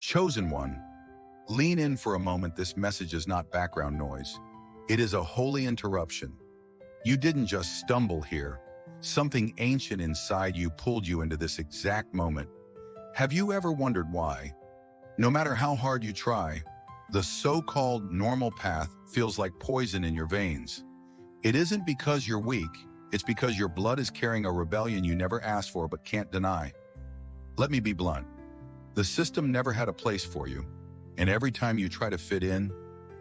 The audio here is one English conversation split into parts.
Chosen one, lean in for a moment. This message is not background noise. It is a holy interruption. You didn't just stumble here. Something ancient inside you pulled you into this exact moment. Have you ever wondered why? No matter how hard you try, the so-called normal path feels like poison in your veins. It isn't because you're weak, it's because your blood is carrying a rebellion you never asked for but can't deny. Let me be blunt. The system never had a place for you, and every time you try to fit in,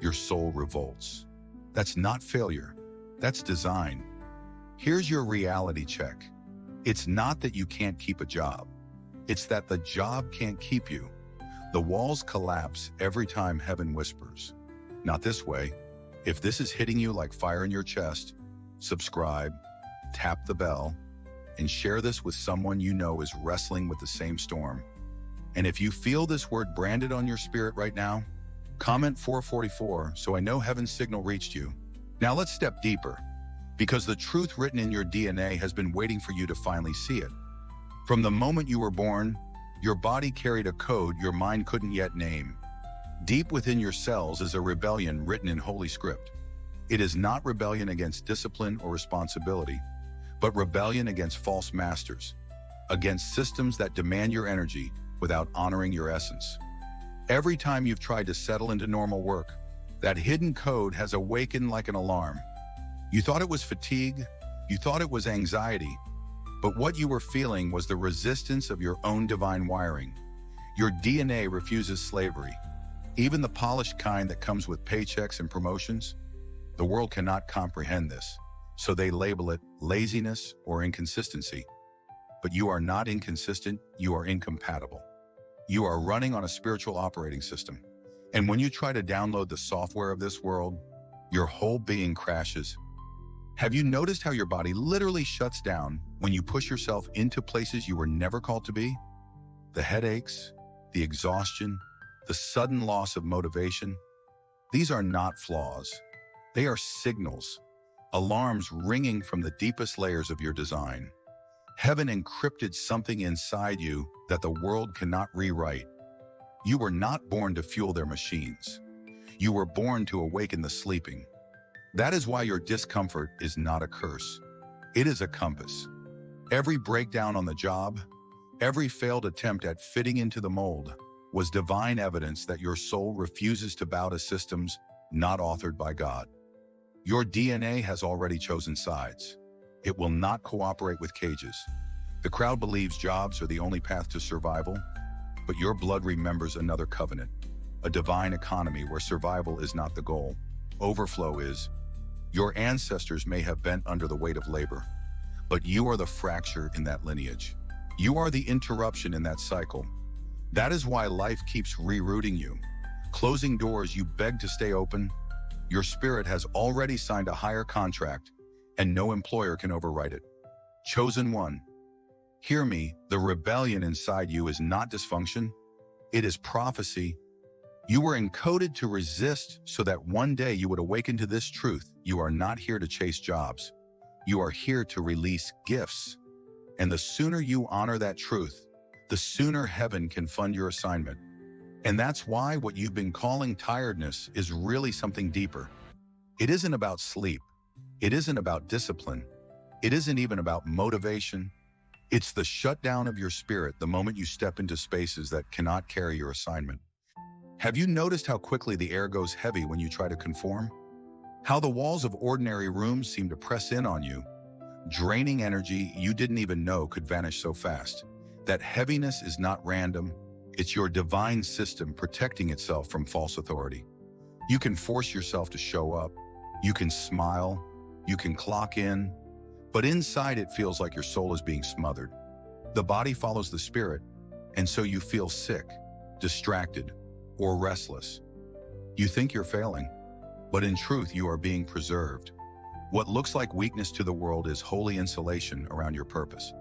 your soul revolts. That's not failure, that's design. Here's your reality check. It's not that you can't keep a job. It's that the job can't keep you. The walls collapse every time heaven whispers. Not this way. If this is hitting you like fire in your chest, subscribe, tap the bell, and share this with someone you know is wrestling with the same storm. And if you feel this word branded on your spirit right now, comment 444 so I know heaven's signal reached you. Now let's step deeper, because the truth written in your DNA has been waiting for you to finally see it. From the moment you were born, your body carried a code your mind couldn't yet name. Deep within your cells is a rebellion written in Holy Script. It is not rebellion against discipline or responsibility, but rebellion against false masters, against systems that demand your energy without honoring your essence. Every time you've tried to settle into normal work, that hidden code has awakened like an alarm. You thought it was fatigue, you thought it was anxiety, but what you were feeling was the resistance of your own divine wiring. Your DNA refuses slavery, even the polished kind that comes with paychecks and promotions. The world cannot comprehend this, so they label it laziness or inconsistency. But you are not inconsistent, you are incompatible. You are running on a spiritual operating system. And when you try to download the software of this world, your whole being crashes. Have you noticed how your body literally shuts down when you push yourself into places you were never called to be? The headaches, the exhaustion, the sudden loss of motivation. These are not flaws. They are signals, alarms ringing from the deepest layers of your design. Heaven encrypted something inside you that the world cannot rewrite. You were not born to fuel their machines. You were born to awaken the sleeping. That is why your discomfort is not a curse. It is a compass. Every breakdown on the job, every failed attempt at fitting into the mold was divine evidence that your soul refuses to bow to systems not authored by God. Your DNA has already chosen sides. It will not cooperate with cages. The crowd believes jobs are the only path to survival, but your blood remembers another covenant, a divine economy where survival is not the goal, overflow is. Your ancestors may have bent under the weight of labor, but you are the fracture in that lineage. You are the interruption in that cycle. That is why life keeps rerouting you, closing doors you beg to stay open. Your spirit has already signed a higher contract, and no employer can overwrite it. Chosen one, hear me, the rebellion inside you is not dysfunction, it is prophecy. You were encoded to resist so that one day you would awaken to this truth. You are not here to chase jobs. You are here to release gifts. And the sooner you honor that truth, the sooner heaven can fund your assignment. And that's why what you've been calling tiredness is really something deeper. It isn't about sleep. It isn't about discipline. It isn't even about motivation. It's the shutdown of your spirit the moment you step into spaces that cannot carry your assignment. Have you noticed how quickly the air goes heavy when you try to conform? How the walls of ordinary rooms seem to press in on you, draining energy you didn't even know could vanish so fast. That heaviness is not random. It's your divine system protecting itself from false authority. You can force yourself to show up. You can smile. You can clock in. But inside it feels like your soul is being smothered. The body follows the spirit, and so you feel sick, distracted, or restless. You think you're failing, but in truth you are being preserved. What looks like weakness to the world is holy insulation around your purpose.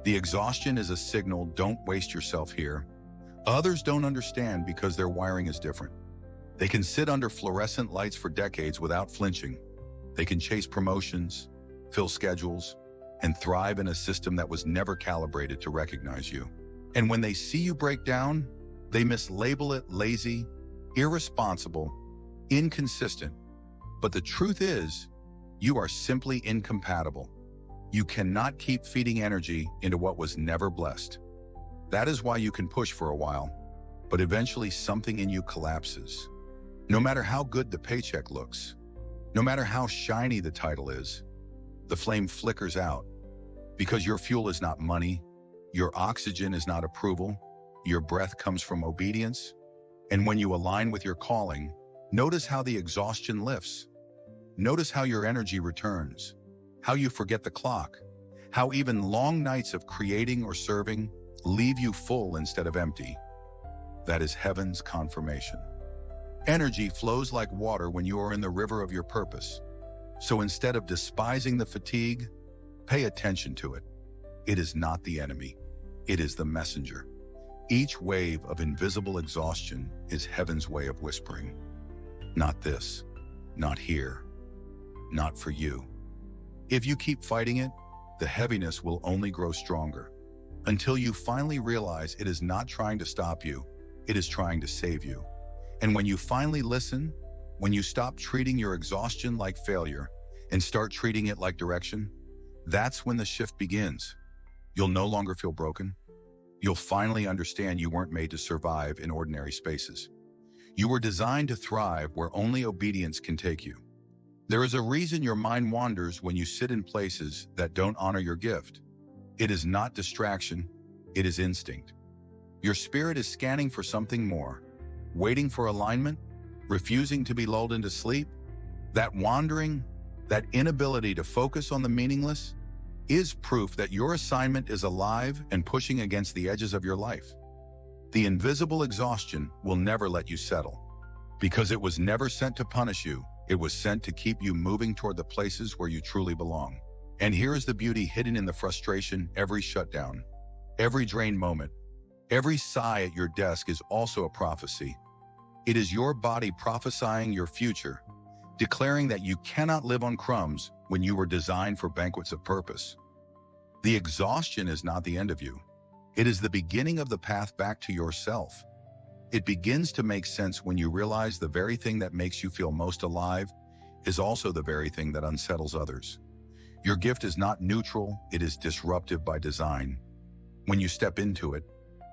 The exhaustion is a signal, don't waste yourself here. Others don't understand because their wiring is different. They can sit under fluorescent lights for decades without flinching. They can chase promotions, fill schedules, and thrive in a system that was never calibrated to recognize you. And when they see you break down, They mislabel it lazy, irresponsible, inconsistent. But the truth is, you are simply incompatible. You cannot keep feeding energy into what was never blessed. That is why you can push for a while, but eventually something in you collapses. No matter how good the paycheck looks, no matter how shiny the title is, the flame flickers out because your fuel is not money, your oxygen is not approval, your breath comes from obedience. And when you align with your calling, notice how the exhaustion lifts. Notice how your energy returns, how you forget the clock, how even long nights of creating or serving leave you full instead of empty. That is heaven's confirmation. Energy flows like water when you are in the river of your purpose. So instead of despising the fatigue, pay attention to it. It is not the enemy. It is the messenger. Each wave of invisible exhaustion is heaven's way of whispering. Not this, not here, not for you. If you keep fighting it, the heaviness will only grow stronger until you finally realize it is not trying to stop you, it is trying to save you. And when you finally listen, when you stop treating your exhaustion like failure and start treating it like direction, that's when the shift begins. You'll no longer feel broken. You'll finally understand you weren't made to survive in ordinary spaces. You were designed to thrive where only obedience can take you. There is a reason your mind wanders when you sit in places that don't honor your gift. It is not distraction, it is instinct. Your spirit is scanning for something more, waiting for alignment, refusing to be lulled into sleep. That wandering, that inability to focus on the meaningless, is proof that your assignment is alive and pushing against the edges of your life. The invisible exhaustion will never let you settle, because it was never sent to punish you. It was sent to keep you moving toward the places where you truly belong. And here is the beauty hidden in the frustration. Every shutdown, every drained moment, every sigh at your desk is also a prophecy. It is your body prophesying your future, declaring that you cannot live on crumbs when you were designed for banquets of purpose. The exhaustion is not the end of you. It is the beginning of the path back to yourself. It begins to make sense when you realize the very thing that makes you feel most alive is also the very thing that unsettles others. Your gift is not neutral, it is disruptive by design. When you step into it,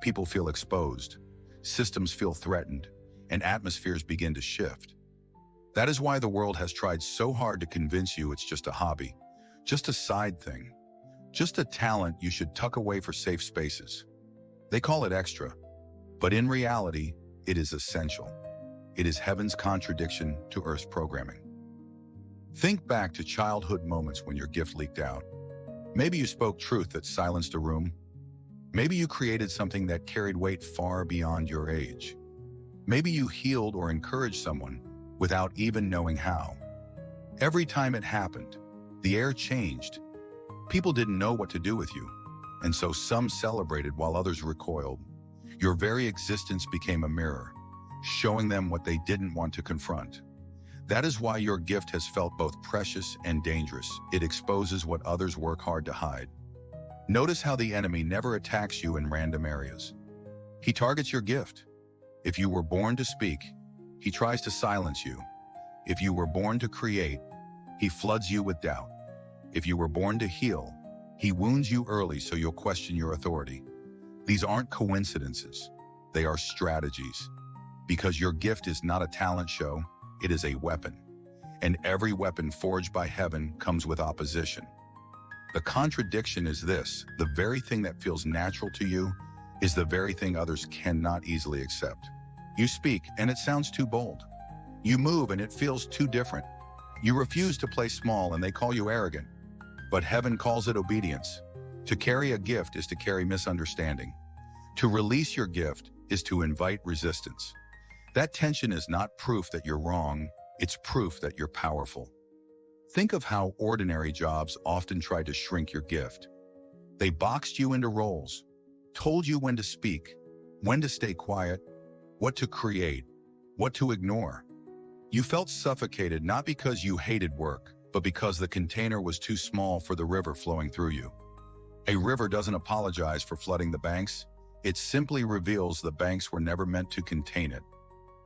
people feel exposed, systems feel threatened, and atmospheres begin to shift. That is why the world has tried so hard to convince you it's just a hobby, just a side thing, just a talent you should tuck away for safe spaces. They call it extra, but in reality, it is essential. It is heaven's contradiction to Earth's programming. Think back to childhood moments when your gift leaked out. Maybe you spoke truth that silenced a room. Maybe you created something that carried weight far beyond your age. Maybe you healed or encouraged someone without even knowing how. Every time it happened, the air changed. People didn't know what to do with you, and so some celebrated while others recoiled. Your very existence became a mirror, showing them what they didn't want to confront. That is why your gift has felt both precious and dangerous. It exposes what others work hard to hide. Notice how the enemy never attacks you in random areas. He targets your gift. If you were born to speak, he tries to silence you. If you were born to create, he floods you with doubt. If you were born to heal, he wounds you early so you'll question your authority. These aren't coincidences. They are strategies. Because your gift is not a talent show, it is a weapon. And every weapon forged by heaven comes with opposition. The contradiction is this: the very thing that feels natural to you is the very thing others cannot easily accept. You speak, and it sounds too bold. You move, and it feels too different. You refuse to play small, and they call you arrogant. But heaven calls it obedience. To carry a gift is to carry misunderstanding. To release your gift is to invite resistance. That tension is not proof that you're wrong, it's proof that you're powerful. Think of how ordinary jobs often try to shrink your gift. They boxed you into roles, told you when to speak, when to stay quiet, what to create, what to ignore. You felt suffocated not because you hated work, but because the container was too small for the river flowing through you. A river doesn't apologize for flooding the banks. It simply reveals the banks were never meant to contain it.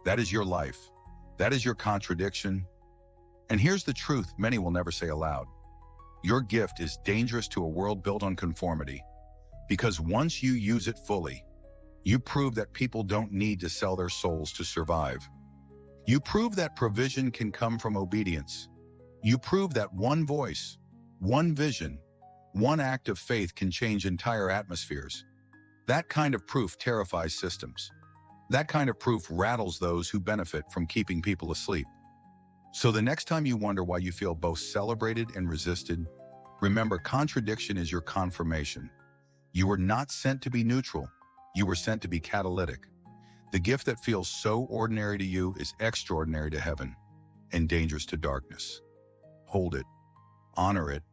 That is your life. That is your contradiction. And here's the truth many will never say aloud. Your gift is dangerous to a world built on conformity, because once you use it fully, you prove that people don't need to sell their souls to survive. You prove that provision can come from obedience. You prove that one voice, one vision, one act of faith can change entire atmospheres. That kind of proof terrifies systems. That kind of proof rattles those who benefit from keeping people asleep. So the next time you wonder why you feel both celebrated and resisted, remember, contradiction is your confirmation. You were not sent to be neutral. You were sent to be catalytic. The gift that feels so ordinary to you is extraordinary to heaven and dangerous to darkness. Hold it, honor it,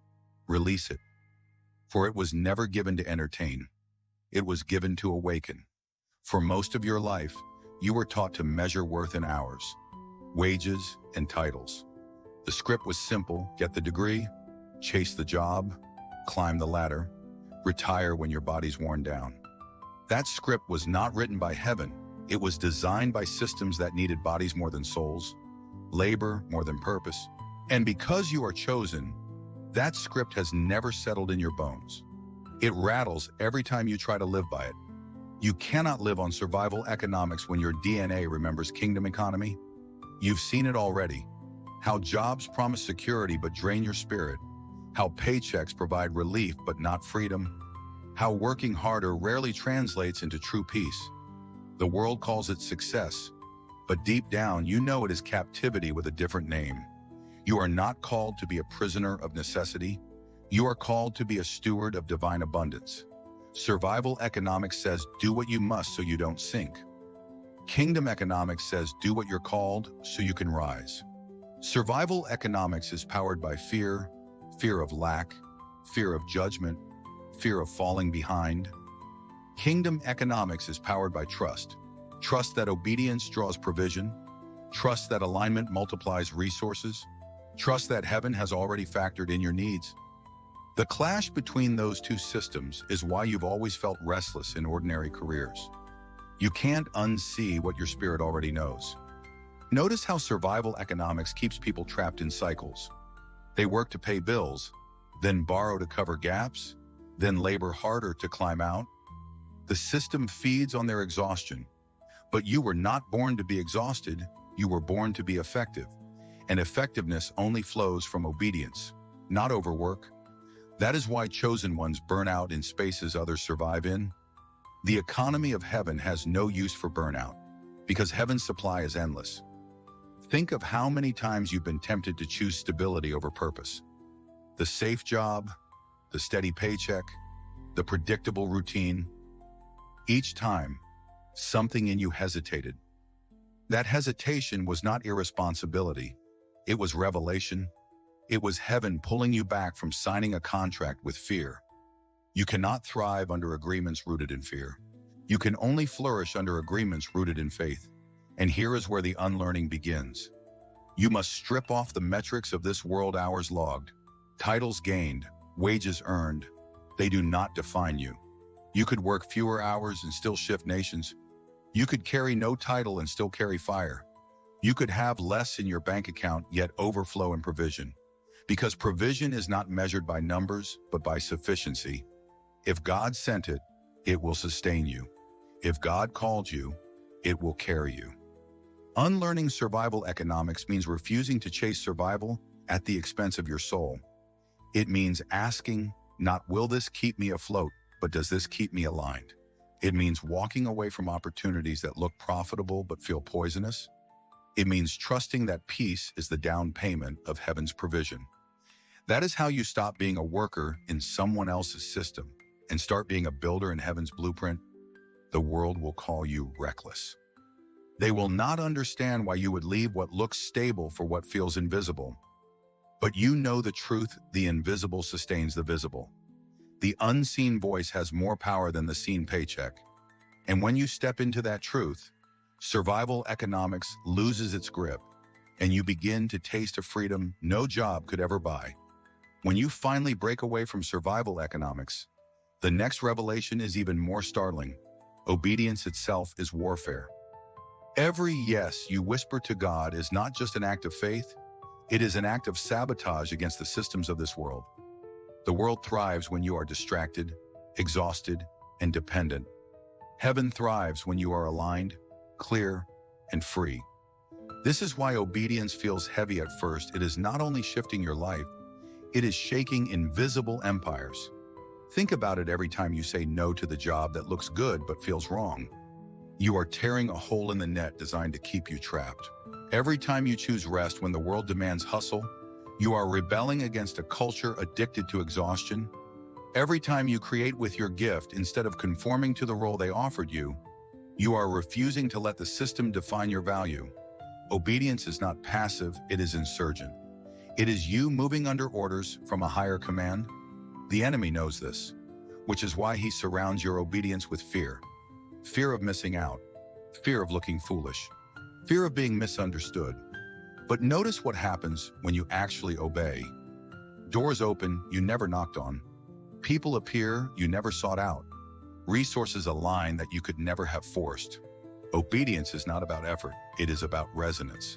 release it. For it was never given to entertain. It was given to awaken. For most of your life, you were taught to measure worth in hours, wages, and titles. The script was simple: get the degree, chase the job, climb the ladder, retire when your body's worn down. That script was not written by heaven. It was designed by systems that needed bodies more than souls, labor more than purpose. And because you are chosen, that script has never settled in your bones. It rattles every time you try to live by it. You cannot live on survival economics when your DNA remembers kingdom economy. You've seen it already. How jobs promise security but drain your spirit. How paychecks provide relief but not freedom. How working harder rarely translates into true peace. The world calls it success, but deep down you know it is captivity with a different name. You are not called to be a prisoner of necessity. You are called to be a steward of divine abundance. Survival economics says do what you must so you don't sink. Kingdom economics says do what you're called so you can rise. Survival economics is powered by fear, fear of lack, fear of judgment, fear of falling behind. Kingdom economics is powered by trust. Trust that obedience draws provision. Trust that alignment multiplies resources. Trust that heaven has already factored in your needs. The clash between those two systems is why you've always felt restless in ordinary careers. You can't unsee what your spirit already knows. Notice how survival economics keeps people trapped in cycles. They work to pay bills, then borrow to cover gaps, then labor harder to climb out. The system feeds on their exhaustion. But you were not born to be exhausted, you were born to be effective. And effectiveness only flows from obedience, not overwork. That is why chosen ones burn out in spaces others survive in. The economy of heaven has no use for burnout, because heaven's supply is endless. Think of how many times you've been tempted to choose stability over purpose. The safe job, the steady paycheck, the predictable routine. Each time, something in you hesitated. That hesitation was not irresponsibility. It was revelation. It was heaven pulling you back from signing a contract with fear. You cannot thrive under agreements rooted in fear. You can only flourish under agreements rooted in faith. And here is where the unlearning begins. You must strip off the metrics of this world: hours logged, titles gained, wages earned. They do not define you. You could work fewer hours and still shift nations. You could carry no title and still carry fire. You could have less in your bank account yet overflow in provision. Because provision is not measured by numbers, but by sufficiency. If God sent it, it will sustain you. If God called you, it will carry you. Unlearning survival economics means refusing to chase survival at the expense of your soul. It means asking, not will this keep me afloat, but does this keep me aligned? It means walking away from opportunities that look profitable but feel poisonous. It means trusting that peace is the down payment of heaven's provision. That is how you stop being a worker in someone else's system and start being a builder in heaven's blueprint. The world will call you reckless. They will not understand why you would leave what looks stable for what feels invisible. But you know the truth: the invisible sustains the visible. The unseen voice has more power than the seen paycheck. And when you step into that truth, survival economics loses its grip, and you begin to taste a freedom no job could ever buy. When you finally break away from survival economics, the next revelation is even more startling. Obedience itself is warfare. Every yes you whisper to God is not just an act of faith, it is an act of sabotage against the systems of this world. The world thrives when you are distracted, exhausted, and dependent. Heaven thrives when you are aligned, clear, and free. This is why obedience feels heavy at first. It is not only shifting your life, it is shaking invisible empires. Think about it every time you say no to the job that looks good but feels wrong. You are tearing a hole in the net designed to keep you trapped. Every time you choose rest when the world demands hustle, you are rebelling against a culture addicted to exhaustion. Every time you create with your gift instead of conforming to the role they offered you, you are refusing to let the system define your value. Obedience is not passive, it is insurgent. It is you moving under orders from a higher command. The enemy knows this, which is why he surrounds your obedience with fear. Fear of missing out, fear of looking foolish, fear of being misunderstood. But notice what happens when you actually obey. Doors open you never knocked on. People appear you never sought out. Resources align that you could never have forced. Obedience is not about effort, it is about resonance.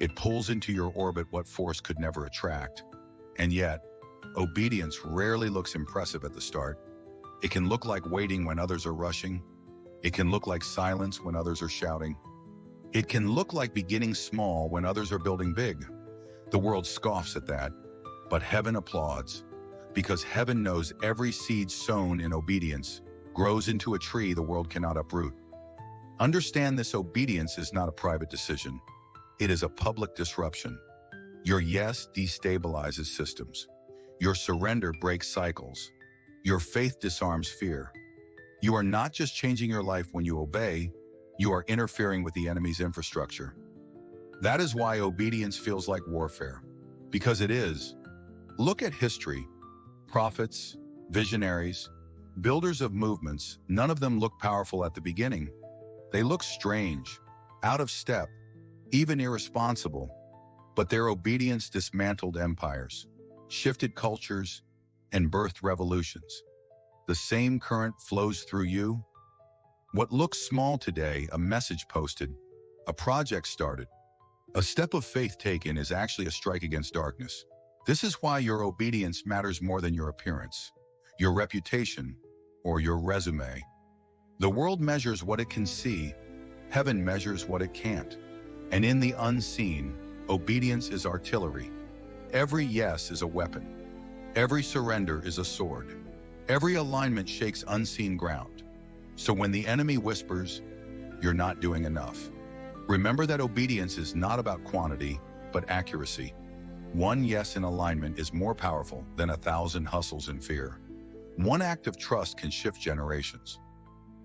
It pulls into your orbit what force could never attract. And yet, obedience rarely looks impressive at the start. It can look like waiting when others are rushing. It can look like silence when others are shouting. It can look like beginning small when others are building big. The world scoffs at that, but heaven applauds, because heaven knows every seed sown in obedience grows into a tree the world cannot uproot. Understand this: obedience is not a private decision. It is a public disruption. Your yes destabilizes systems. Your surrender breaks cycles. Your faith disarms fear. You are not just changing your life when you obey, you are interfering with the enemy's infrastructure. That is why obedience feels like warfare. Because it is. Look at history. Prophets, visionaries, builders of movements, none of them look powerful at the beginning. They look strange, out of step, even irresponsible. But their obedience dismantled empires, shifted cultures, and birthed revolutions. The same current flows through you. What looks small today, a message posted, a project started, a step of faith taken, is actually a strike against darkness. This is why your obedience matters more than your appearance, your reputation, or your resume. The world measures what it can see, heaven measures what it can't. And in the unseen, obedience is artillery. Every yes is a weapon. Every surrender is a sword. Every alignment shakes unseen ground. So when the enemy whispers, "You're not doing enough," remember that obedience is not about quantity, but accuracy. One yes in alignment is more powerful than 1,000 hustles in fear. One act of trust can shift generations.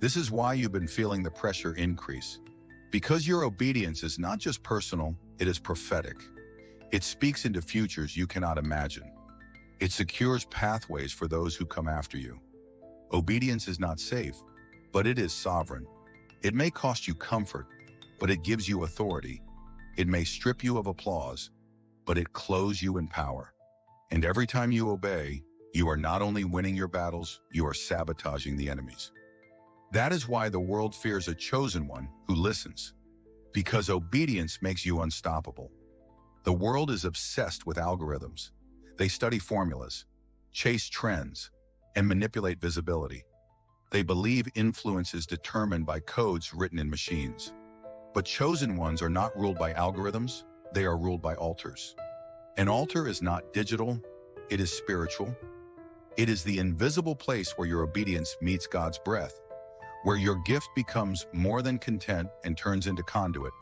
This is why you've been feeling the pressure increase. Because your obedience is not just personal, it is prophetic. It speaks into futures you cannot imagine. It secures pathways for those who come after you. Obedience is not safe, but it is sovereign. It may cost you comfort, but it gives you authority. It may strip you of applause, but it clothes you in power. And every time you obey, you are not only winning your battles, you are sabotaging the enemies. That is why the world fears a chosen one who listens. Because obedience makes you unstoppable. The world is obsessed with algorithms. They study formulas, chase trends, and manipulate visibility. They believe influence is determined by codes written in machines. But chosen ones are not ruled by algorithms, they are ruled by altars. An altar is not digital, it is spiritual. It is the invisible place where your obedience meets God's breath, where your gift becomes more than content and turns into conduit.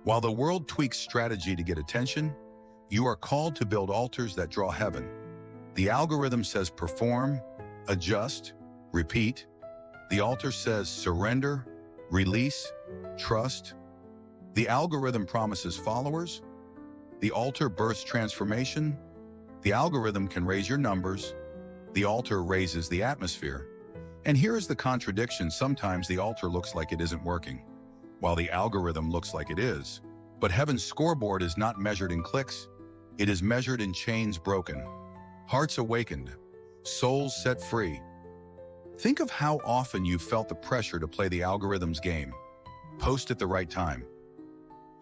While the world tweaks strategy to get attention, you are called to build altars that draw heaven. The algorithm says perform, adjust, repeat. The altar says surrender, release, trust. The algorithm promises followers. The altar births transformation. The algorithm can raise your numbers. The altar raises the atmosphere. And here is the contradiction: sometimes the altar looks like it isn't working, while the algorithm looks like it is. But heaven's scoreboard is not measured in clicks. It is measured in chains broken, hearts awakened, souls set free. Think of how often you've felt the pressure to play the algorithm's game. Post at the right time.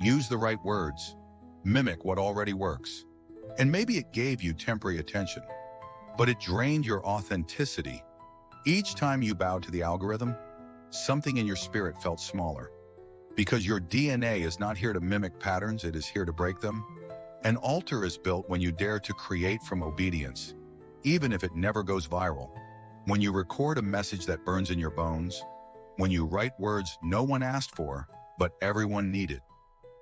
Use the right words. Mimic what already works. And maybe it gave you temporary attention, but it drained your authenticity. Each time you bowed to the algorithm, something in your spirit felt smaller. Because your DNA is not here to mimic patterns, it is here to break them. An altar is built when you dare to create from obedience, even if it never goes viral. When you record a message that burns in your bones, when you write words no one asked for, but everyone needed,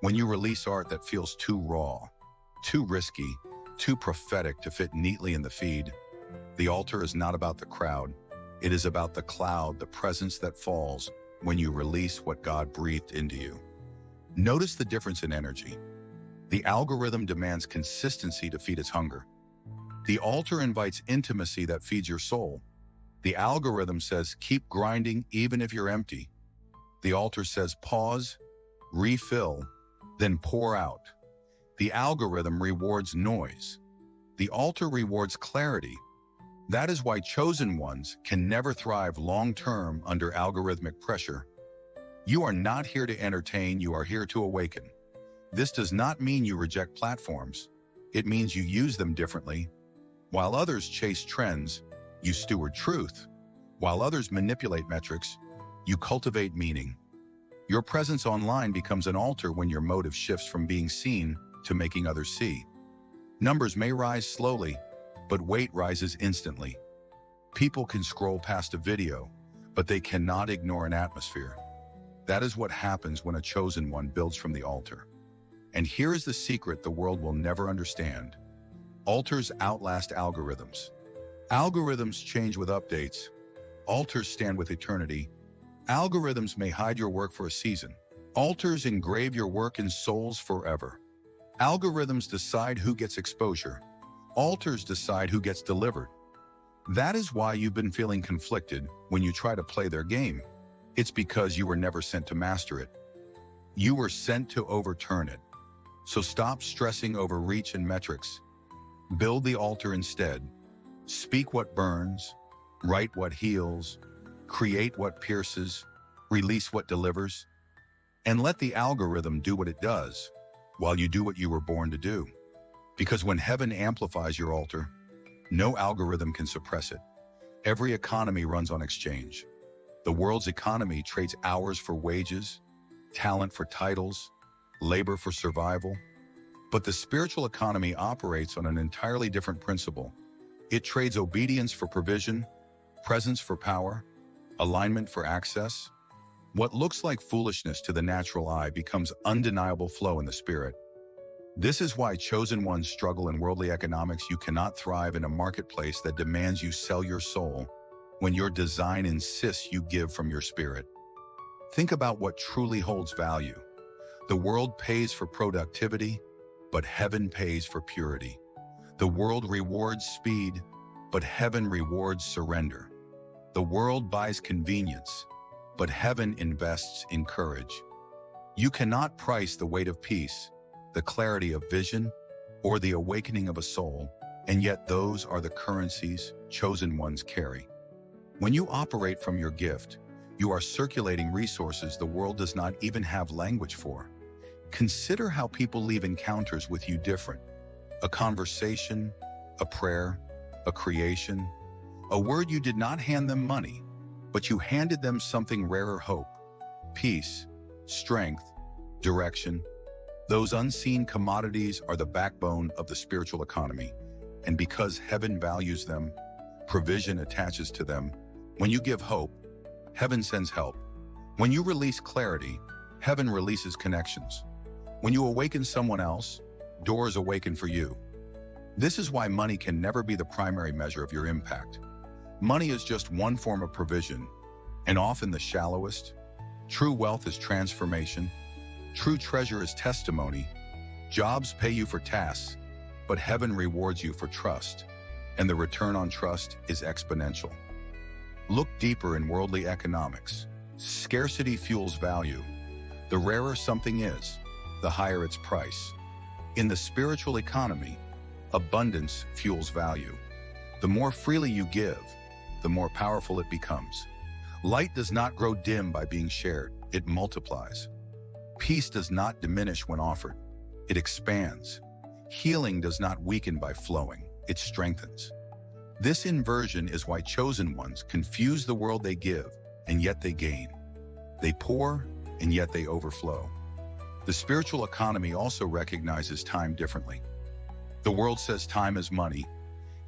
when you release art that feels too raw, too risky, too prophetic to fit neatly in the feed. The altar is not about the crowd. It is about the cloud, the presence that falls when you release what God breathed into you. Notice the difference in energy. The algorithm demands consistency to feed its hunger. The altar invites intimacy that feeds your soul. The algorithm says, keep grinding even if you're empty. The altar says, pause, refill, then pour out. The algorithm rewards noise. The altar rewards clarity. That is why chosen ones can never thrive long-term under algorithmic pressure. You are not here to entertain, you are here to awaken. This does not mean you reject platforms. It means you use them differently. While others chase trends, you steward truth. While others manipulate metrics, you cultivate meaning. Your presence online becomes an altar when your motive shifts from being seen to making others see. Numbers may rise slowly, but weight rises instantly. People can scroll past a video, but they cannot ignore an atmosphere. That is what happens when a chosen one builds from the altar. And here is the secret the world will never understand. Altars outlast algorithms. Algorithms change with updates. Altars stand with eternity. Algorithms may hide your work for a season. Altars engrave your work in souls forever. Algorithms decide who gets exposure. Altars decide who gets delivered. That is why you've been feeling conflicted when you try to play their game. It's because you were never sent to master it. You were sent to overturn it. So stop stressing over reach and metrics. Build the altar instead. Speak what burns, write what heals, create what pierces, release what delivers, and let the algorithm do what it does while you do what you were born to do. Because when heaven amplifies your altar, no algorithm can suppress it. Every economy runs on exchange. The world's economy trades hours for wages, talent for titles, labor for survival. But the spiritual economy operates on an entirely different principle. It trades obedience for provision, presence for power, alignment for access. What looks like foolishness to the natural eye becomes undeniable flow in the spirit. This is why chosen ones struggle in worldly economics. You cannot thrive in a marketplace that demands you sell your soul when your design insists you give from your spirit. Think about what truly holds value. The world pays for productivity, but heaven pays for purity. The world rewards speed, but heaven rewards surrender. The world buys convenience, but heaven invests in courage. You cannot price the weight of peace, the clarity of vision, or the awakening of a soul, and yet those are the currencies chosen ones carry. When you operate from your gift, you are circulating resources the world does not even have language for. Consider how people leave encounters with you different. A conversation, a prayer, a creation, a word. You did not hand them money, but you handed them something rarer: hope, peace, strength, direction. Those unseen commodities are the backbone of the spiritual economy. And because heaven values them, provision attaches to them. When you give hope, heaven sends help. When you release clarity, heaven releases connections. When you awaken someone else, doors awaken for you. This is why money can never be the primary measure of your impact. Money is just one form of provision, and often the shallowest. True wealth is transformation. True treasure is testimony. Jobs pay you for tasks, but heaven rewards you for trust, and the return on trust is exponential. Look deeper in worldly economics. Scarcity fuels value. The rarer something is, the higher its price. In the spiritual economy, abundance fuels value. The more freely you give, the more powerful it becomes. Light does not grow dim by being shared, it multiplies. Peace does not diminish when offered, it expands. Healing does not weaken by flowing, it strengthens. This inversion is why chosen ones confuse the world they give, and yet they gain. They pour, and yet they overflow. The spiritual economy also recognizes time differently. The world says time is money.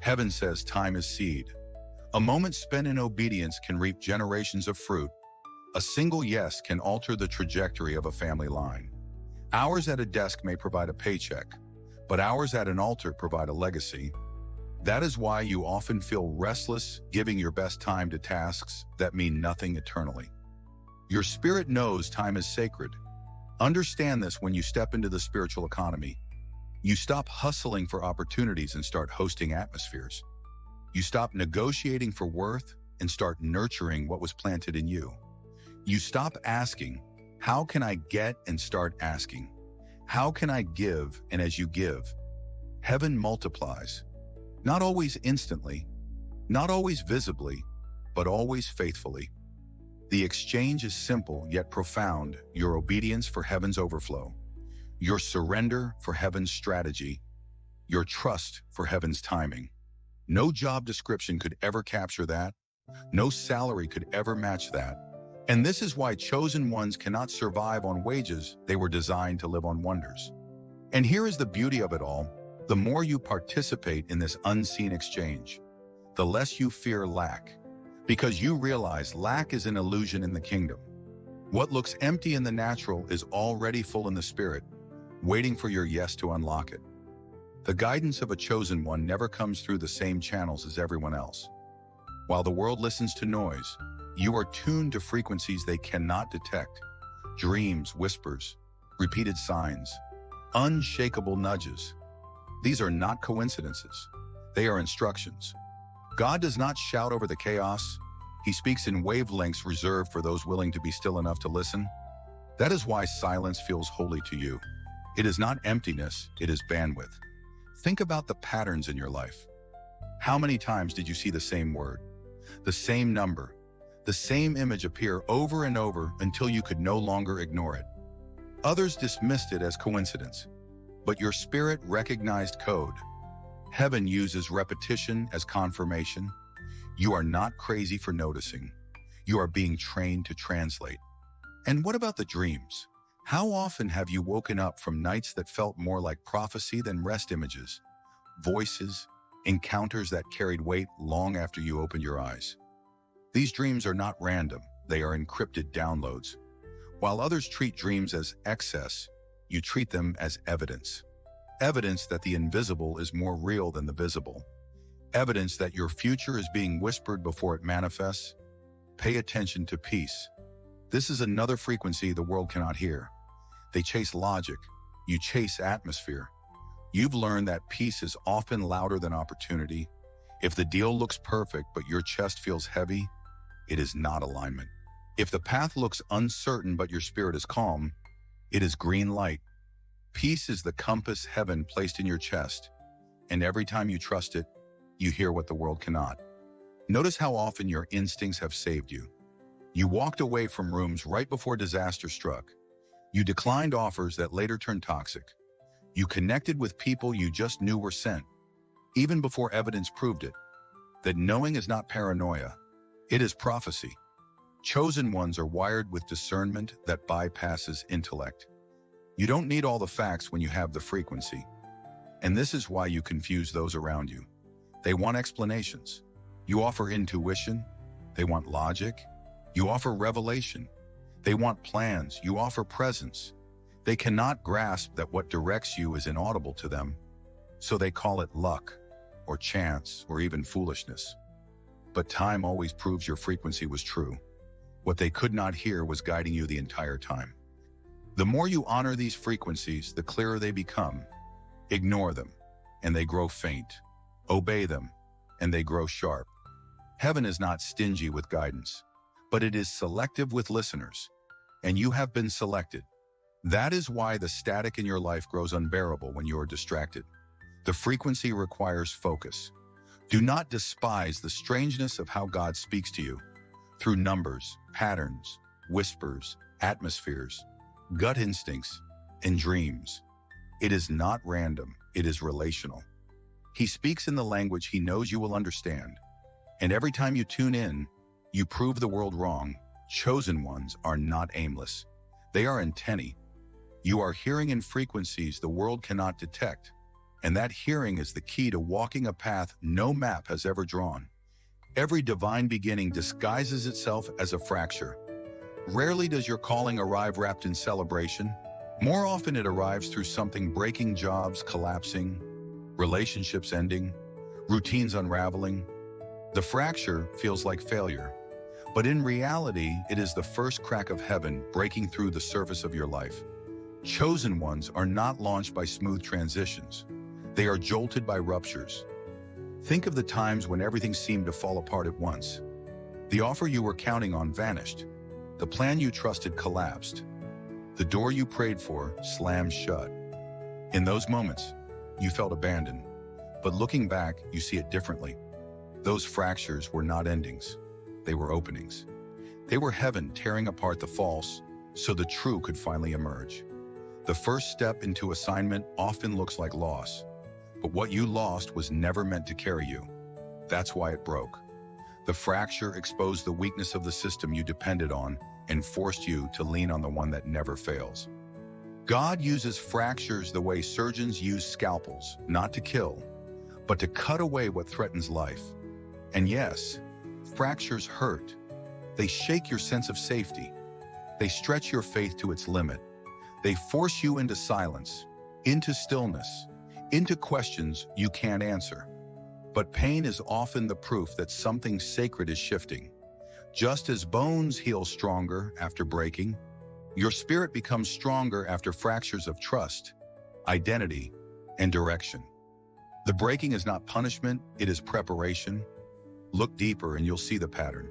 Heaven says time is seed. A moment spent in obedience can reap generations of fruit. A single yes can alter the trajectory of a family line. Hours at a desk may provide a paycheck, but hours at an altar provide a legacy. That is why you often feel restless, giving your best time to tasks that mean nothing eternally. Your spirit knows time is sacred. Understand this when you step into the spiritual economy. You stop hustling for opportunities and start hosting atmospheres. You stop negotiating for worth and start nurturing what was planted in you. You stop asking, how can I get, and start asking, how can I give? And as you give, heaven multiplies. Not always instantly, not always visibly, but always faithfully. The exchange is simple yet profound: your obedience for heaven's overflow, your surrender for heaven's strategy, your trust for heaven's timing. No job description could ever capture that. No salary could ever match that. And this is why chosen ones cannot survive on wages. They were designed to live on wonders. And here is the beauty of it all. The more you participate in this unseen exchange, the less you fear lack, because you realize lack is an illusion in the kingdom. What looks empty in the natural is already full in the spirit, waiting for your yes to unlock it. The guidance of a chosen one never comes through the same channels as everyone else. While the world listens to noise, you are tuned to frequencies they cannot detect. Dreams, whispers, repeated signs, unshakable nudges. These are not coincidences. They are instructions. God does not shout over the chaos. He speaks in wavelengths reserved for those willing to be still enough to listen. That is why silence feels holy to you. It is not emptiness, it is bandwidth. Think about the patterns in your life. How many times did you see the same word, the same number, the same image appear over and over until you could no longer ignore it? Others dismissed it as coincidence, but your spirit recognized code. Heaven uses repetition as confirmation. You are not crazy for noticing. You are being trained to translate. And what about the dreams? How often have you woken up from nights that felt more like prophecy than rest images? Voices, encounters that carried weight long after you opened your eyes. These dreams are not random, they are encrypted downloads. While others treat dreams as excess, you treat them as evidence. Evidence that the invisible is more real than the visible. Evidence that your future is being whispered before it manifests. Pay attention to peace. This is another frequency the world cannot hear. They chase logic. You chase atmosphere. You've learned that peace is often louder than opportunity. If the deal looks perfect but your chest feels heavy, it is not alignment. If the path looks uncertain but your spirit is calm, it is green light. Peace is the compass heaven placed in your chest, and every time you trust it, you hear what the world cannot. Notice how often your instincts have saved you. You walked away from rooms right before disaster struck. You declined offers that later turned toxic. You connected with people you just knew were sent, even before evidence proved it. That knowing is not paranoia, it is prophecy. Chosen ones are wired with discernment that bypasses intellect. You don't need all the facts when you have the frequency. And this is why you confuse those around you. They want explanations. You offer intuition. They want logic. You offer revelation. They want plans. You offer presence. They cannot grasp that what directs you is inaudible to them, so they call it luck, or chance, or even foolishness. But time always proves your frequency was true. What they could not hear was guiding you the entire time. The more you honor these frequencies, the clearer they become. Ignore them, and they grow faint. Obey them, and they grow sharp. Heaven is not stingy with guidance, but it is selective with listeners, and you have been selected. That is why the static in your life grows unbearable when you are distracted. The frequency requires focus. Do not despise the strangeness of how God speaks to you through numbers, patterns, whispers, atmospheres, gut instincts, and dreams. It is not random, it is relational. He speaks in the language he knows you will understand. And every time you tune in, you prove the world wrong. Chosen ones are not aimless. They are antennae. You are hearing in frequencies the world cannot detect. And that hearing is the key to walking a path no map has ever drawn. Every divine beginning disguises itself as a fracture. Rarely does your calling arrive wrapped in celebration. More often it arrives through something breaking, jobs collapsing, relationships ending, routines unraveling. The fracture feels like failure, but in reality, it is the first crack of heaven breaking through the surface of your life. Chosen ones are not launched by smooth transitions. They are jolted by ruptures. Think of the times when everything seemed to fall apart at once. The offer you were counting on vanished. The plan you trusted collapsed. The door you prayed for slammed shut. In those moments, you felt abandoned. But looking back, you see it differently. Those fractures were not endings. They were openings. They were heaven tearing apart the false so the true could finally emerge. The first step into assignment often looks like loss. But what you lost was never meant to carry you. That's why it broke. The fracture exposed the weakness of the system you depended on and forced you to lean on the one that never fails. God uses fractures the way surgeons use scalpels, not to kill, but to cut away what threatens life. And yes, fractures hurt. They shake your sense of safety. They stretch your faith to its limit. They force you into silence, into stillness, into questions you can't answer. But pain is often the proof that something sacred is shifting. Just as bones heal stronger after breaking, your spirit becomes stronger after fractures of trust, identity, and direction. The breaking is not punishment, it is preparation. Look deeper and you'll see the pattern.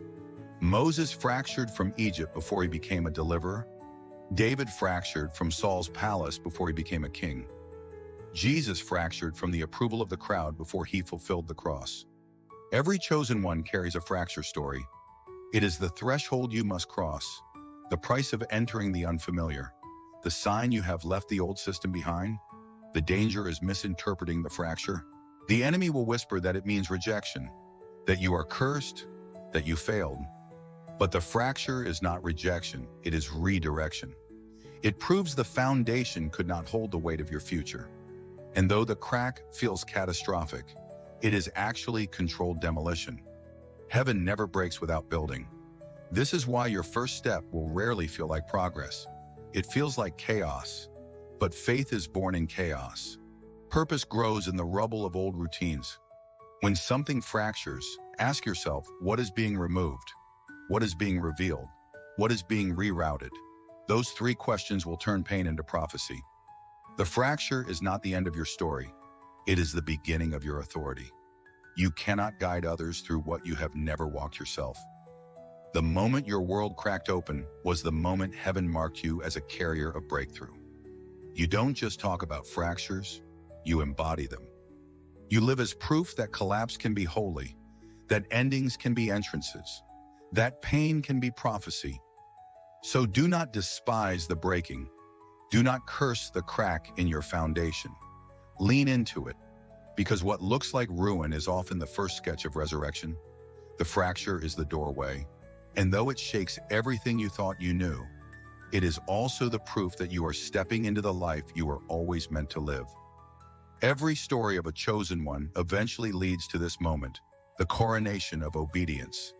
Moses fractured from Egypt before he became a deliverer. David fractured from Saul's palace before he became a king. Jesus fractured from the approval of the crowd before he fulfilled the cross. Every chosen one carries a fracture story. It is the threshold you must cross, the price of entering the unfamiliar, the sign you have left the old system behind. The danger is misinterpreting the fracture. The enemy will whisper that it means rejection, that you are cursed, that you failed. But the fracture is not rejection, it is redirection. It proves the foundation could not hold the weight of your future. And though the crack feels catastrophic, it is actually controlled demolition. Heaven never breaks without building. This is why your first step will rarely feel like progress. It feels like chaos, but faith is born in chaos. Purpose grows in the rubble of old routines. When something fractures, ask yourself, what is being removed? What is being revealed? What is being rerouted? Those three questions will turn pain into prophecy. The fracture is not the end of your story. It is the beginning of your authority. You cannot guide others through what you have never walked yourself. The moment your world cracked open was the moment heaven marked you as a carrier of breakthrough. You don't just talk about fractures, you embody them. You live as proof that collapse can be holy, that endings can be entrances, that pain can be prophecy. So do not despise the breaking. Do not curse the crack in your foundation. Lean into it, because what looks like ruin is often the first sketch of resurrection. The fracture is the doorway, and though it shakes everything you thought you knew, it is also the proof that you are stepping into the life you were always meant to live. Every story of a chosen one eventually leads to this moment, the coronation of obedience.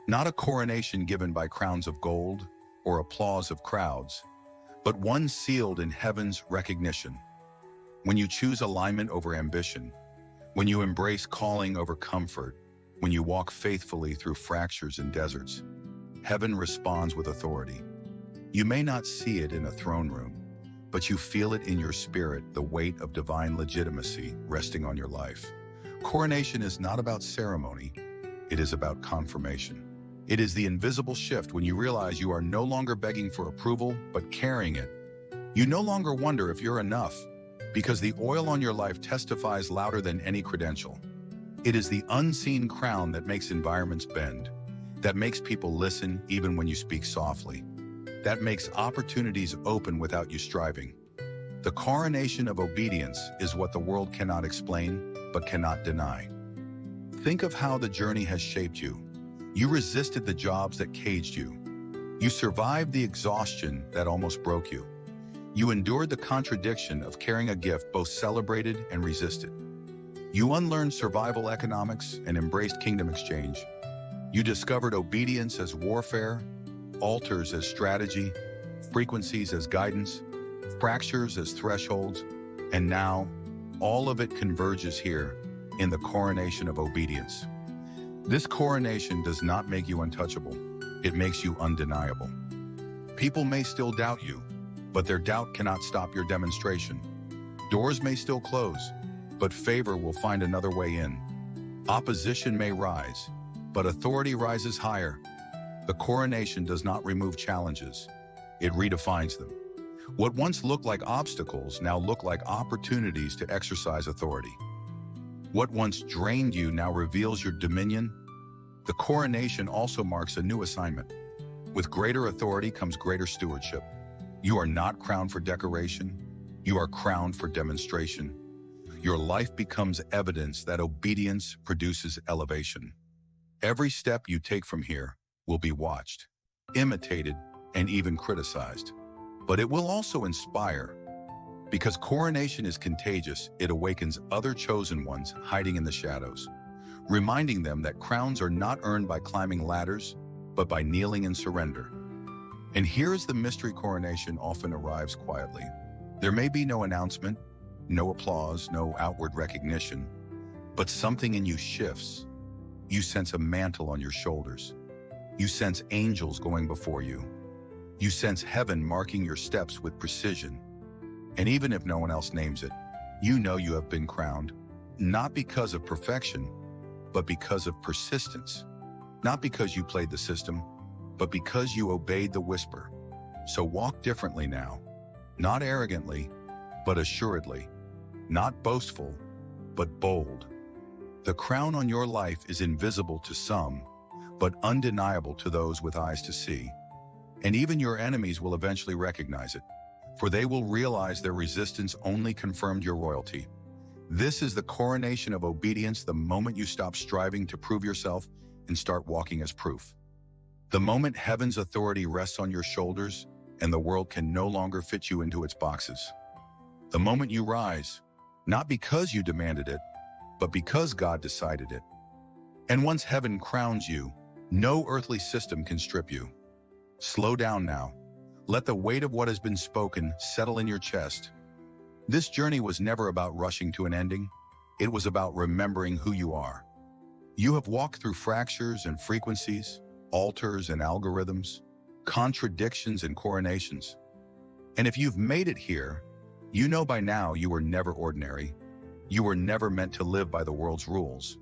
Not a coronation given by crowns of gold or applause of crowds, but one sealed in heaven's recognition. When you choose alignment over ambition, when you embrace calling over comfort, when you walk faithfully through fractures and deserts, heaven responds with authority. You may not see it in a throne room, but you feel it in your spirit, the weight of divine legitimacy resting on your life. Coronation is not about ceremony, it is about confirmation. It is the invisible shift when you realize you are no longer begging for approval, but carrying it. You no longer wonder if you're enough, because the oil on your life testifies louder than any credential. It is the unseen crown that makes environments bend, that makes people listen even when you speak softly, that makes opportunities open without you striving. The coronation of obedience is what the world cannot explain, but cannot deny. Think of how the journey has shaped you. You resisted the jobs that caged you. You survived the exhaustion that almost broke you. You endured the contradiction of carrying a gift both celebrated and resisted. You unlearned survival economics and embraced kingdom exchange. You discovered obedience as warfare, altars as strategy, frequencies as guidance, fractures as thresholds, and now, all of it converges here in the coronation of obedience. This coronation does not make you untouchable. It makes you undeniable. People may still doubt you, but their doubt cannot stop your demonstration. Doors may still close, but favor will find another way in. Opposition may rise, but authority rises higher. The coronation does not remove challenges. It redefines them. What once looked like obstacles now look like opportunities to exercise authority. What once drained you now reveals your dominion. The coronation also marks a new assignment. With greater authority comes greater stewardship. You are not crowned for decoration. You are crowned for demonstration. Your life becomes evidence that obedience produces elevation. Every step you take from here will be watched, imitated, and even criticized. But it will also inspire. Because coronation is contagious, it awakens other chosen ones hiding in the shadows, reminding them that crowns are not earned by climbing ladders, but by kneeling in surrender. And here is the mystery coronation often arrives quietly. There may be no announcement, no applause, no outward recognition, but something in you shifts. You sense a mantle on your shoulders. You sense angels going before you. You sense heaven marking your steps with precision. And even if no one else names it, you know you have been crowned, not because of perfection, but because of persistence. Not because you played the system, but because you obeyed the whisper. So walk differently now, not arrogantly, but assuredly, not boastful, but bold. The crown on your life is invisible to some, but undeniable to those with eyes to see. And even your enemies will eventually recognize it, for they will realize their resistance only confirmed your royalty. This is the coronation of obedience, the moment you stop striving to prove yourself and start walking as proof. The moment heaven's authority rests on your shoulders and the world can no longer fit you into its boxes. The moment you rise, not because you demanded it, but because God decided it. And once heaven crowns you, no earthly system can strip you. Slow down now. Let the weight of what has been spoken settle in your chest. This journey was never about rushing to an ending. It was about remembering who you are. You have walked through fractures and frequencies, altars and algorithms, contradictions and coronations. And if you've made it here, you know by now you were never ordinary. You were never meant to live by the world's rules.